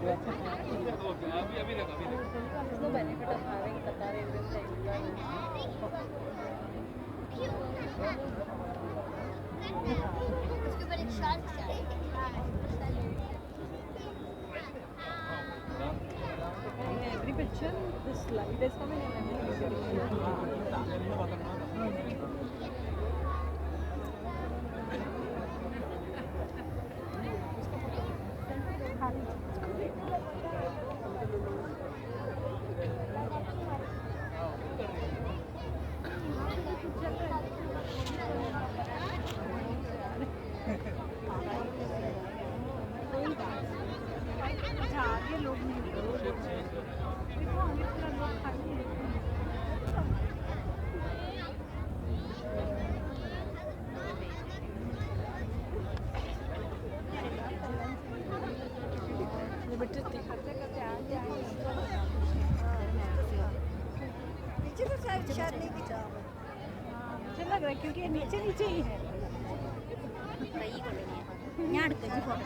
इसको benefit of having Qatar Airways like उसके ऊपर एक शार्क है। in every picture this slide is coming in every picture. आगे लोग नहीं देखो आगे पूरा लोग खाली है। लिमिटेड करते करते आगे नीचे तो शायद नहीं दिखा। मुझे लग रहा है क्योंकि ये नीचे नीचे ही है। यहाँ जी फोटो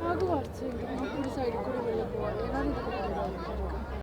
ಆಗುವ ಅರ್ಥ ಇಲ್ಲ ಈ ಸೈಡ್ ಕೂಡ ಬೆಳಕು